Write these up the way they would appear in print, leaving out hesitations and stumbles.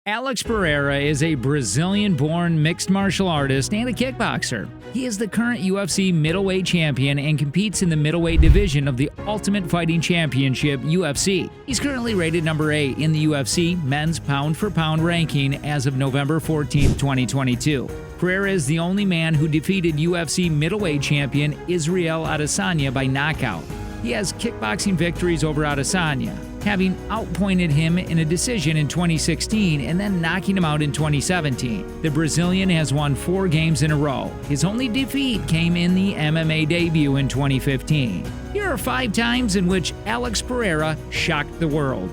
Alex Pereira is a Brazilian-born mixed martial artist and a kickboxer. He is the current UFC Middleweight Champion and competes in the middleweight division of the Ultimate Fighting Championship UFC. He's currently rated number 8 in the UFC men's pound-for-pound ranking as of November 14, 2022. Pereira is the only man who defeated UFC Middleweight Champion Israel Adesanya by knockout. He has kickboxing victories over Adesanya, having outpointed him in a decision in 2016 and then knocking him out in 2017. The Brazilian has won 4 games in a row. His only defeat came in the MMA debut in 2015. Here are 5 times in which Alex Pereira shocked the world.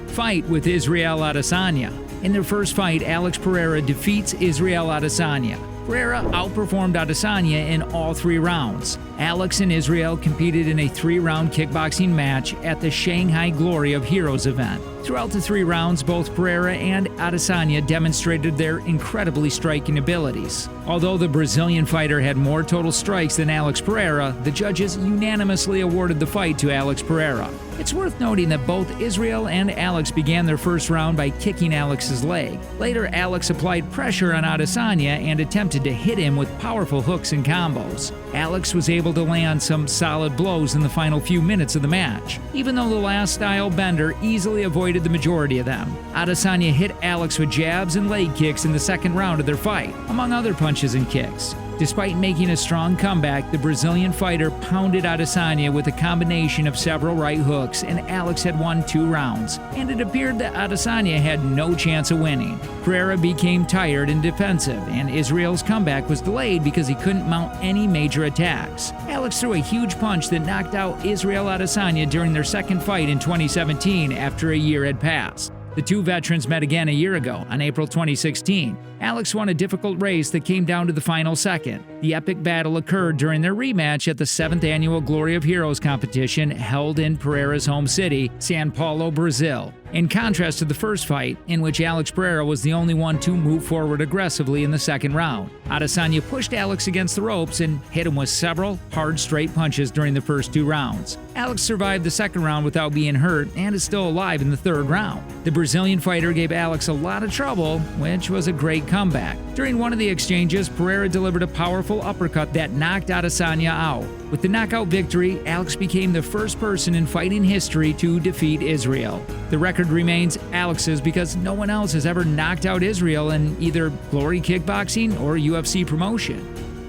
Fight with Israel Adesanya. In their first fight, Alex Pereira defeats Israel Adesanya. Pereira outperformed Adesanya in all 3 rounds. Alex and Israel competed in a 3-round kickboxing match at the Shanghai Glory of Heroes event. Throughout the 3 rounds, both Pereira and Adesanya demonstrated their incredibly striking abilities. Although the Brazilian fighter had more total strikes than Alex Pereira, the judges unanimously awarded the fight to Alex Pereira. It's worth noting that both Israel and Alex began their first round by kicking Alex's leg. Later, Alex applied pressure on Adesanya and attempted to hit him with powerful hooks and combos. Alex was able to land some solid blows in the final few minutes of the match, even though the last style bender easily avoided the majority of them. Adesanya hit Alex with jabs and leg kicks in the second round of their fight, among other punches and kicks. Despite making a strong comeback, the Brazilian fighter pounded Adesanya with a combination of several right hooks, and Alex had won 2 rounds, and it appeared that Adesanya had no chance of winning. Pereira became tired and defensive, and Israel's comeback was delayed because he couldn't mount any major attacks. Alex threw a huge punch that knocked out Israel Adesanya during their second fight in 2017 after a year had passed. The 2 veterans met again a year ago, on April 2016. Alex won a difficult race that came down to the final second. The epic battle occurred during their rematch at the 7th annual Glory of Heroes competition held in Pereira's home city, São Paulo, Brazil. In contrast to the first fight, in which Alex Pereira was the only one to move forward aggressively in the second round, Adesanya pushed Alex against the ropes and hit him with several hard straight punches during the first 2 rounds. Alex survived the second round without being hurt and is still alive in the third round. The Brazilian fighter gave Alex a lot of trouble, which was a great comeback. During one of the exchanges, Pereira delivered a powerful uppercut that knocked Adesanya out. With the knockout victory, Alex became the first person in fighting history to defeat Israel. The record remains Alex's because no one else has ever knocked out Israel in either Glory Kickboxing or UFC promotion.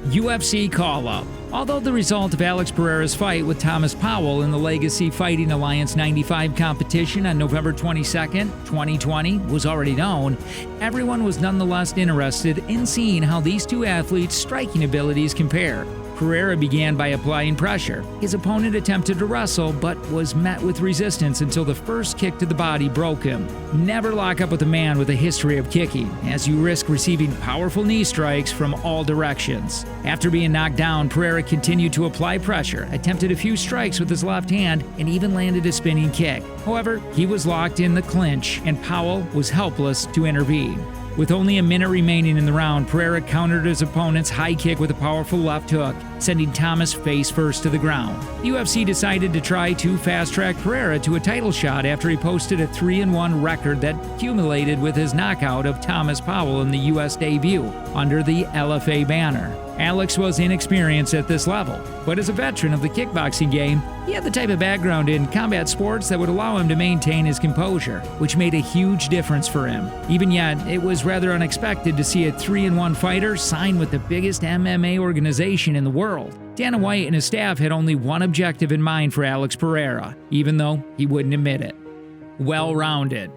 UFC call-up. Although the result of Alex Pereira's fight with Thomas Powell in the Legacy Fighting Alliance 95 competition on November 22, 2020 was already known, everyone was nonetheless interested in seeing how these 2 athletes' striking abilities compare. Pereira began by applying pressure. His opponent attempted to wrestle, but was met with resistance until the first kick to the body broke him. Never lock up with a man with a history of kicking, as you risk receiving powerful knee strikes from all directions. After being knocked down, Pereira continued to apply pressure, attempted a few strikes with his left hand, and even landed a spinning kick. However, he was locked in the clinch, and Powell was helpless to intervene. With only a minute remaining in the round, Pereira countered his opponent's high kick with a powerful left hook, sending Thomas face first to the ground. The UFC decided to try to fast-track Pereira to a title shot after he posted a 3-1 record that accumulated with his knockout of Thomas Powell in the US debut under the LFA banner. Alex was inexperienced at this level, but as a veteran of the kickboxing game, he had the type of background in combat sports that would allow him to maintain his composure, which made a huge difference for him. Even yet, it was rather unexpected to see a 3-1 fighter sign with the biggest MMA organization in the world. Dana White and his staff had only one objective in mind for Alex Pereira, even though he wouldn't admit it. Well-rounded.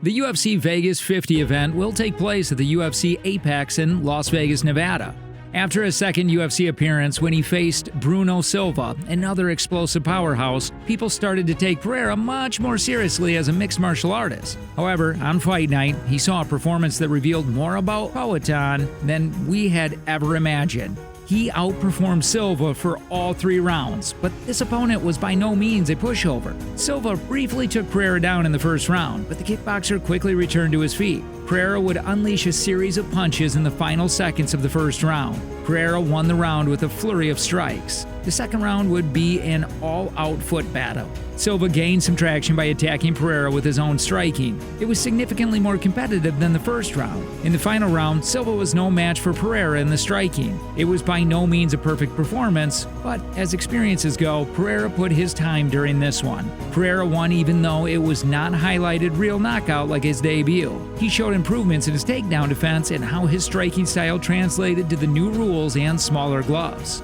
The UFC Vegas 50 event will take place at the UFC Apex in Las Vegas, Nevada. After his second UFC appearance when he faced Bruno Silva, another explosive powerhouse, people started to take Pereira much more seriously as a mixed martial artist. However, on fight night, he saw a performance that revealed more about Powhatan than we had ever imagined. He outperformed Silva for all 3 rounds, but this opponent was by no means a pushover. Silva briefly took Pereira down in the first round, but the kickboxer quickly returned to his feet. Pereira would unleash a series of punches in the final seconds of the first round. Pereira won the round with a flurry of strikes. The second round would be an all-out foot battle. Silva gained some traction by attacking Pereira with his own striking. It was significantly more competitive than the first round. In the final round, Silva was no match for Pereira in the striking. It was by no means a perfect performance, but as experiences go, Pereira put his time during this one. Pereira won even though it was not highlighted real knockout like his debut. He showed improvements in his takedown defense and how his striking style translated to the new rules and smaller gloves.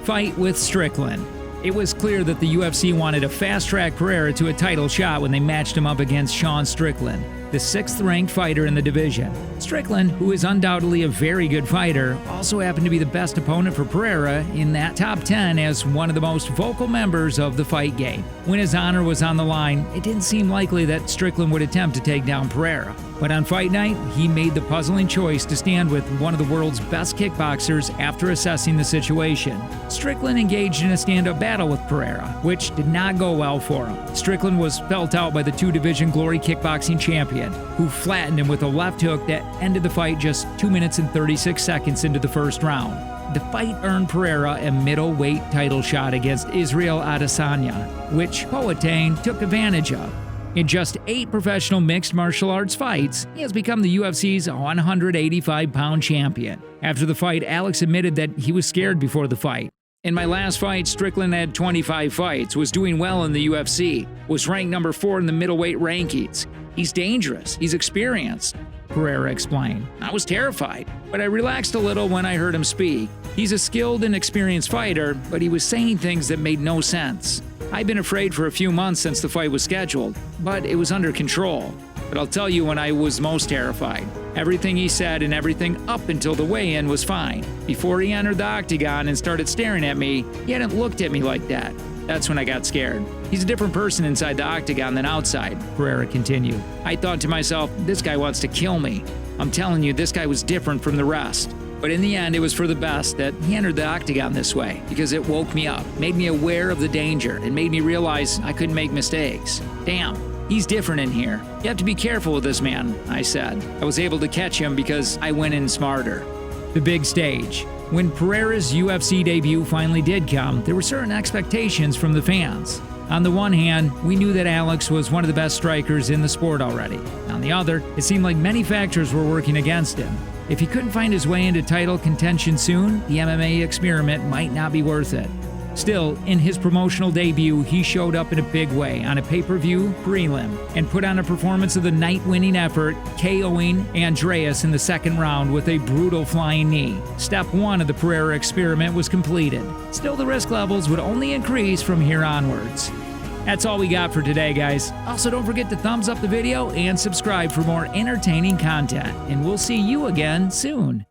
Fight with Strickland. It was clear that the UFC wanted to fast-track Pereira to a title shot when they matched him up against Sean Strickland, the 6th-ranked fighter in the division. Strickland, who is undoubtedly a very good fighter, also happened to be the best opponent for Pereira in that top 10 as one of the most vocal members of the fight game. When his honor was on the line, it didn't seem likely that Strickland would attempt to take down Pereira. But on fight night, he made the puzzling choice to stand with one of the world's best kickboxers after assessing the situation. Strickland engaged in a stand-up battle with Pereira, which did not go well for him. Strickland was felt out by the 2-division Glory kickboxing champion, who flattened him with a left hook that ended the fight just 2 minutes and 36 seconds into the first round. The fight earned Pereira a middleweight title shot against Israel Adesanya, which Poatane took advantage of. In just 8 professional mixed martial arts fights, he has become the UFC's 185-pound champion. After the fight, Alex admitted that he was scared before the fight. In my last fight, Strickland had 25 fights, was doing well in the UFC, was ranked number 4 in the middleweight rankings. He's dangerous, he's experienced, Pereira explained. I was terrified, but I relaxed a little when I heard him speak. He's a skilled and experienced fighter, but he was saying things that made no sense. I've been afraid for a few months since the fight was scheduled, but it was under control. But I'll tell you when I was most terrified. Everything he said and everything up until the weigh-in was fine. Before he entered the octagon and started staring at me, he hadn't looked at me like that. That's when I got scared. He's a different person inside the octagon than outside, Pereira continued. I thought to myself, this guy wants to kill me. I'm telling you, this guy was different from the rest. But in the end, it was for the best that he entered the octagon this way, because it woke me up, made me aware of the danger, and made me realize I couldn't make mistakes. Damn, he's different in here. You have to be careful with this man, I said. I was able to catch him because I went in smarter. The big stage. When Pereira's UFC debut finally did come, there were certain expectations from the fans. On the one hand, we knew that Alex was one of the best strikers in the sport already. On the other, it seemed like many factors were working against him. If he couldn't find his way into title contention soon, the MMA experiment might not be worth it. Still, in his promotional debut, he showed up in a big way on a pay-per-view prelim and put on a performance of the night-winning effort, KOing Andreas in the second round with a brutal flying knee. Step 1 of the Pereira experiment was completed. Still, the risk levels would only increase from here onwards. That's all we got for today, guys. Also, don't forget to thumbs up the video and subscribe for more entertaining content. And we'll see you again soon.